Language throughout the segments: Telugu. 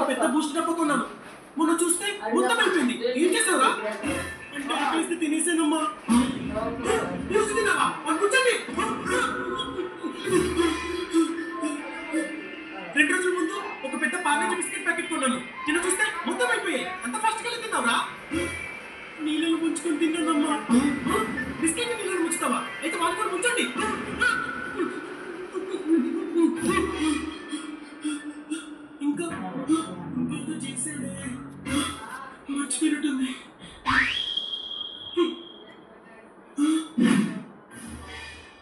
పెద్ద బూస్ట్ డబ్బా కొన్నాను. మొన్న చూస్తే మొత్తం అయిపోయింది. ఏం చేసావురా? అంటే ఆకలిస్తే తినేసానమ్మా. కూర్చోండి. 2 రోజుల ముందు ఒక పెద్ద పార్లేజీ బిస్కెట్ ప్యాకెట్ కొన్నాను. నిన్న చూస్తే మొత్తం అయిపోయాయి. అంత ఫాస్ట్ గా తిన్నావురా? నీళ్ళలో ముంచుకొని తిన్నానమ్మా. బిస్కెట్ నీళ్ళలో ముంచుతావా? అయితే వాళ్ళు కూడా ముంచండి. ఇంకా ఇంకేదో చేశాడే, మర్చిపోయినట్టుంది.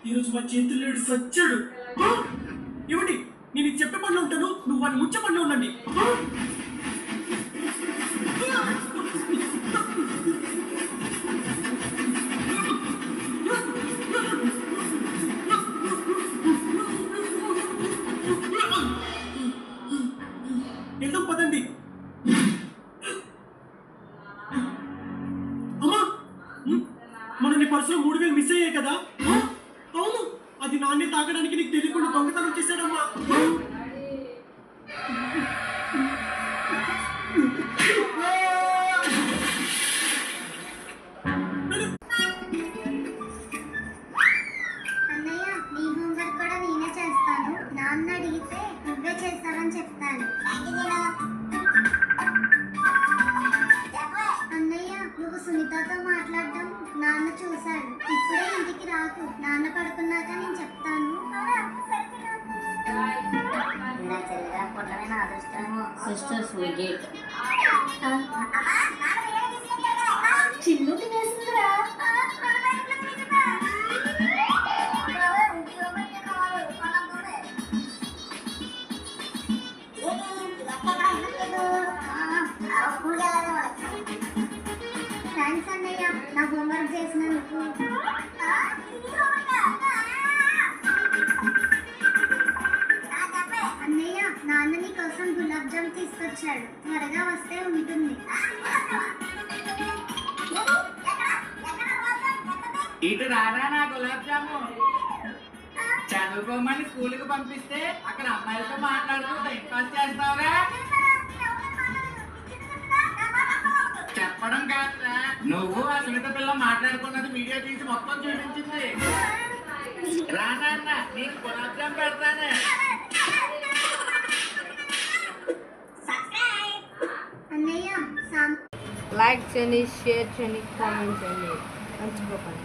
ఈరోజు మా చేతుల్లో సచ్చాడు. ఏమండి, నేను చెప్పే పనిలో ఉంటాను, నువ్వు వాడిని ముంచే పనిలో ఉండండి. వెళ్దాం పదండి. అమ్మా, మన నీ పర్సులో 3000 మిస్ అయ్యాయి కదా? అవును, అది నాన్నే తాగడానికి నీకు తెలియకుండా దొంగతనం చేశాడమ్మా. అన్నయ్య, నీ హోంవర్క్ కూడా నేనే చేస్తాను. నాన్న అడిగితే నువ్వే చేస్తావని చెప్తాను. అన్నయ్య, నువ్వు సునీతతో మాట్లాడడం నాన్న చూశాడు. ఇప్పుడే ఇంటికి రాకు, నాన్న పడుకున్నాక నేను చెప్తాను. చిన్ను తినేసిందిరా. థ్యాంక్స్ అన్నయ్య, నా హోంవర్క్ చేసినందుకు. అన్నయ్య, నాన్న నీ కోసం గులాబ్ జామ్ తీసుకొచ్చాడు. త్వరగా వస్తే ఉంటుంది. ఇటు రారా నా గులాబ్ జాము. చదువుకోమని స్కూల్కి పంపిస్తే అక్కడ అమ్మాయిలతో మాట్లాడుతూ టైం పాస్ చేస్తావురా? చెప్పడం కాదురా, నువ్వు ఆ సునీత పిల్ల మాట్లాడుకున్నది వీడియో తీసి మొత్తం చూపించింది. రానా నీకు గులాబ్ జామ్ పెడతానే. అన్నయ్య, లైక్ చేయండి, షేర్ చేయండి, కామెంట్ చేయండి, మర్చిపోకండి.